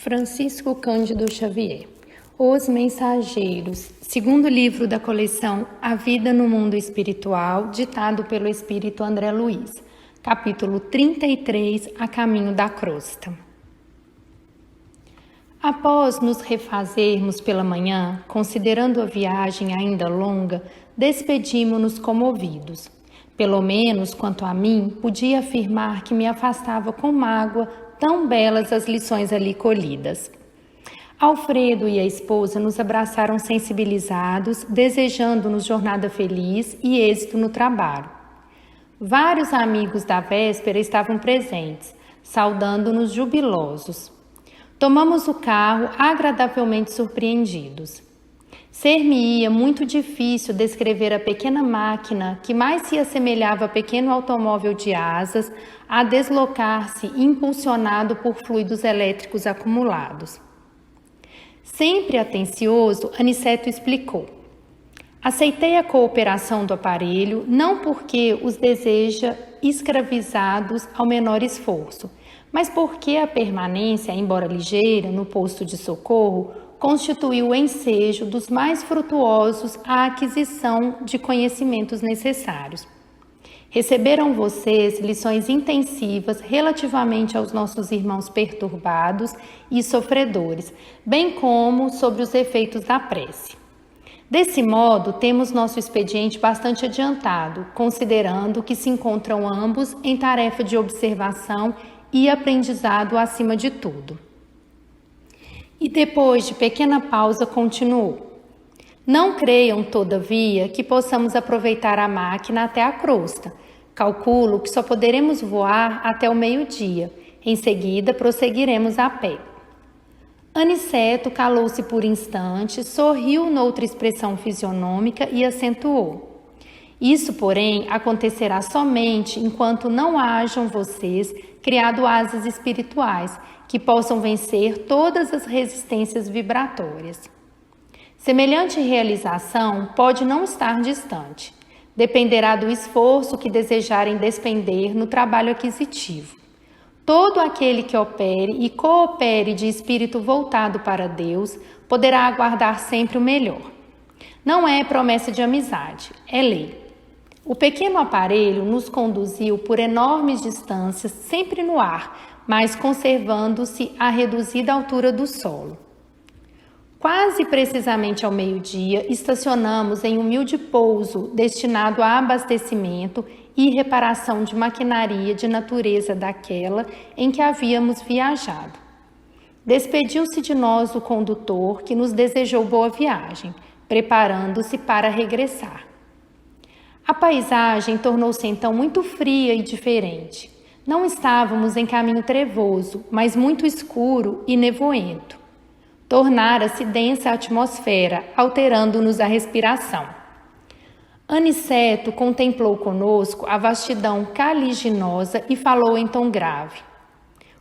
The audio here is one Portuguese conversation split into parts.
Francisco Cândido Xavier. Os Mensageiros, segundo livro da coleção A Vida no Mundo Espiritual, ditado pelo Espírito André Luiz, capítulo 33, A Caminho da Crosta. Após nos refazermos pela manhã, considerando a viagem ainda longa, despedimo-nos comovidos. Pelo menos, quanto a mim, podia afirmar que me afastava com mágoa, tão belas as lições ali colhidas. Alfredo e a esposa nos abraçaram sensibilizados, desejando-nos jornada feliz e êxito no trabalho. Vários amigos da véspera estavam presentes, saudando-nos jubilosos. Tomamos o carro agradavelmente surpreendidos. Ser-me-ia muito difícil descrever a pequena máquina que mais se assemelhava a pequeno automóvel de asas a deslocar-se impulsionado por fluidos elétricos acumulados. Sempre atencioso, Aniceto explicou. Aceitei a cooperação do aparelho não porque os deseja escravizados ao menor esforço, mas porque a permanência, embora ligeira, no posto de socorro, constituiu o ensejo dos mais frutuosos à aquisição de conhecimentos necessários. Receberam vocês lições intensivas relativamente aos nossos irmãos perturbados e sofredores, bem como sobre os efeitos da prece. Desse modo, temos nosso expediente bastante adiantado, considerando que se encontram ambos em tarefa de observação e aprendizado acima de tudo. E depois de pequena pausa continuou. Não creiam, todavia, que possamos aproveitar a máquina até a crosta. Calculo que só poderemos voar até o meio-dia. Em seguida, prosseguiremos a pé. Aniceto calou-se por instante, sorriu noutra expressão fisionômica e acentuou. Isso, porém, acontecerá somente enquanto não hajam vocês criado asas espirituais que possam vencer todas as resistências vibratórias. Semelhante realização pode não estar distante. Dependerá do esforço que desejarem despender no trabalho aquisitivo. Todo aquele que opere e coopere de espírito voltado para Deus poderá aguardar sempre o melhor. Não é promessa de amizade, é lei. O pequeno aparelho nos conduziu por enormes distâncias, sempre no ar, mas conservando-se à reduzida altura do solo. Quase precisamente ao meio-dia, estacionamos em humilde pouso destinado a abastecimento e reparação de maquinaria de natureza daquela em que havíamos viajado. Despediu-se de nós o condutor, que nos desejou boa viagem, preparando-se para regressar. A paisagem tornou-se então muito fria e diferente. Não estávamos em caminho trevoso, mas muito escuro e nevoento. Tornara-se densa a atmosfera, alterando-nos a respiração. Aniceto contemplou conosco a vastidão caliginosa e falou em tom grave.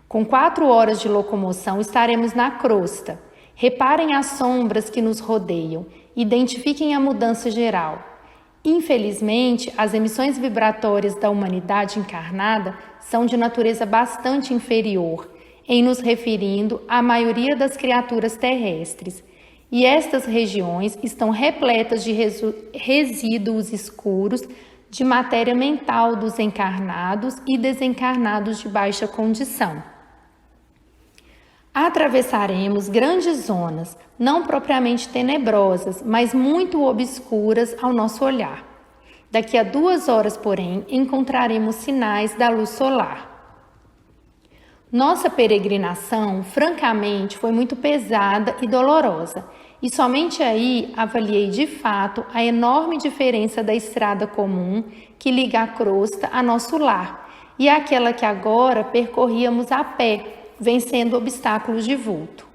Com 4 horas de locomoção estaremos na crosta. Reparem as sombras que nos rodeiam, identifiquem a mudança geral. Infelizmente, as emissões vibratórias da humanidade encarnada são de natureza bastante inferior, em nos referindo à maioria das criaturas terrestres, e estas regiões estão repletas de resíduos escuros de matéria mental dos encarnados e desencarnados de baixa condição. Atravessaremos grandes zonas, não propriamente tenebrosas, mas muito obscuras ao nosso olhar. Daqui a 2 horas, porém, encontraremos sinais da luz solar. Nossa peregrinação, francamente, foi muito pesada e dolorosa, e somente aí avaliei de fato a enorme diferença da estrada comum que liga a crosta a nosso lar e àquela que agora percorríamos a pé, vencendo obstáculos de vulto.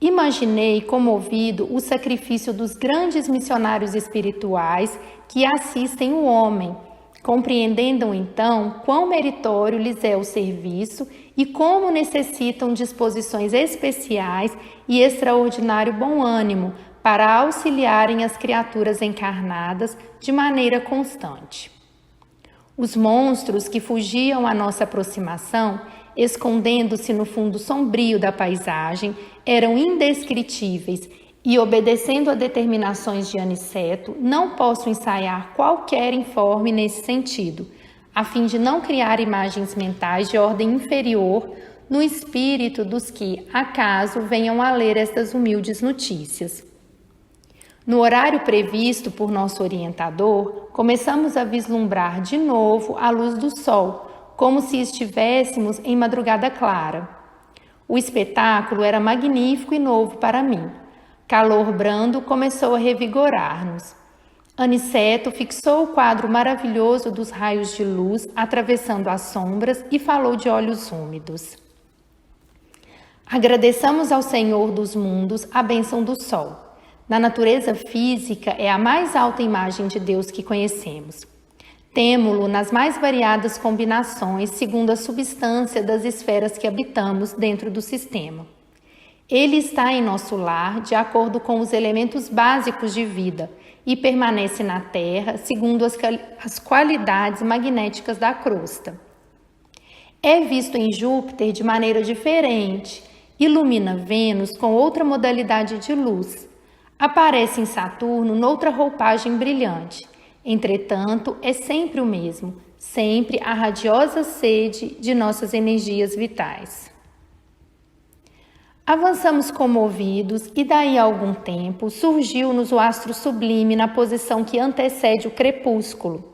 Imaginei comovido o sacrifício dos grandes missionários espirituais que assistem o homem, compreendendo então quão meritório lhes é o serviço e como necessitam disposições especiais e extraordinário bom ânimo para auxiliarem as criaturas encarnadas de maneira constante. Os monstros que fugiam à nossa aproximação escondendo-se no fundo sombrio da paisagem, eram indescritíveis e, obedecendo a determinações de Aniceto, não posso ensaiar qualquer informe nesse sentido, a fim de não criar imagens mentais de ordem inferior no espírito dos que, acaso, venham a ler estas humildes notícias. No horário previsto por nosso orientador, começamos a vislumbrar de novo a luz do sol, como se estivéssemos em madrugada clara. O espetáculo era magnífico e novo para mim. Calor brando começou a revigorar-nos. Aniceto fixou o quadro maravilhoso dos raios de luz atravessando as sombras e falou de olhos úmidos. Agradeçamos ao Senhor dos mundos a bênção do sol. Na natureza física é a mais alta imagem de Deus que conhecemos. Temo-lo nas mais variadas combinações segundo a substância das esferas que habitamos dentro do sistema. Ele está em nosso lar de acordo com os elementos básicos de vida e permanece na Terra segundo as qualidades magnéticas da crosta. É visto em Júpiter de maneira diferente, ilumina Vênus com outra modalidade de luz, aparece em Saturno noutra roupagem brilhante. Entretanto, é sempre o mesmo, sempre a radiosa sede de nossas energias vitais. Avançamos comovidos e daí a algum tempo surgiu-nos o astro sublime na posição que antecede o crepúsculo.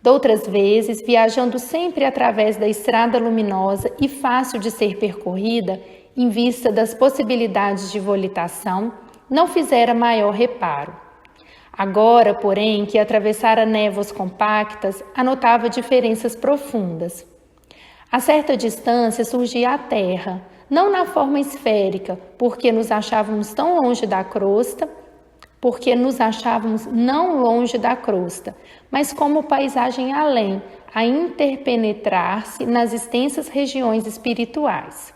Doutras vezes, viajando sempre através da estrada luminosa e fácil de ser percorrida, em vista das possibilidades de volitação, não fizera maior reparo. Agora, porém, que atravessara névoas compactas, anotava diferenças profundas. A certa distância surgia a Terra, não na forma esférica, porque nos achávamos não longe da crosta, mas como paisagem além, a interpenetrar-se nas extensas regiões espirituais.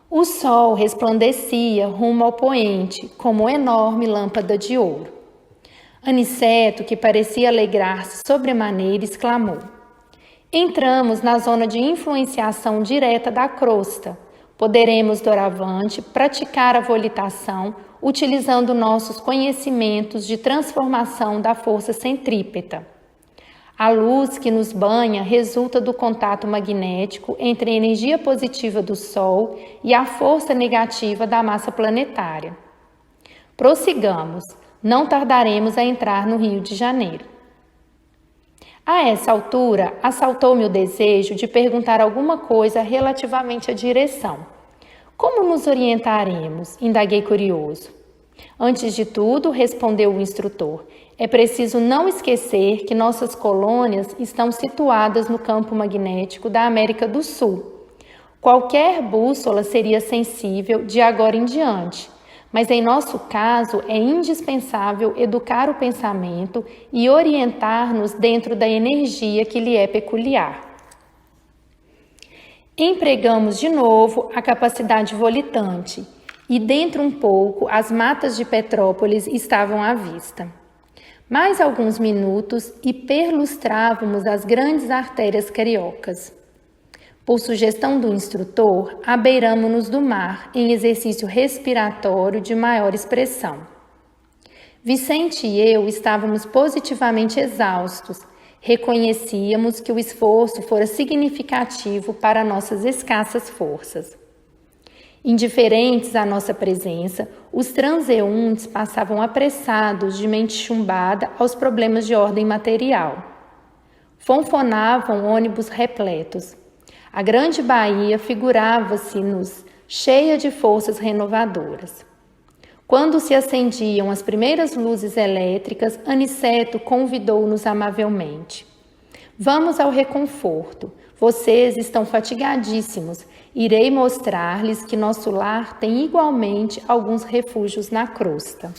O sol resplandecia rumo ao poente, como enorme lâmpada de ouro. Aniceto, que parecia alegrar-se sobremaneira, exclamou: entramos na zona de influenciação direta da crosta. Poderemos, doravante, praticar a volitação utilizando nossos conhecimentos de transformação da força centrípeta. A luz que nos banha resulta do contato magnético entre a energia positiva do Sol e a força negativa da massa planetária. Prossigamos, não tardaremos a entrar no Rio de Janeiro. A essa altura, assaltou-me o desejo de perguntar alguma coisa relativamente à direção. Como nos orientaremos? Indaguei curioso. Antes de tudo, respondeu o instrutor, é preciso não esquecer que nossas colônias estão situadas no campo magnético da América do Sul. Qualquer bússola seria sensível de agora em diante, mas em nosso caso é indispensável educar o pensamento e orientar-nos dentro da energia que lhe é peculiar. Empregamos de novo a capacidade volitante e dentro um pouco as matas de Petrópolis estavam à vista. Mais alguns minutos e perlustrávamos as grandes artérias cariocas. Por sugestão do instrutor, abeiramo-nos do mar em exercício respiratório de maior expressão. Vicente e eu estávamos positivamente exaustos. Reconhecíamos que o esforço fora significativo para nossas escassas forças. Indiferentes à nossa presença, os transeuntes passavam apressados de mente chumbada aos problemas de ordem material. Fonfonavam ônibus repletos. A grande Bahia figurava-se-nos cheia de forças renovadoras. Quando se acendiam as primeiras luzes elétricas, Aniceto convidou-nos amavelmente. Vamos ao reconforto. Vocês estão fatigadíssimos. Irei mostrar-lhes que nosso lar tem igualmente alguns refúgios na crosta.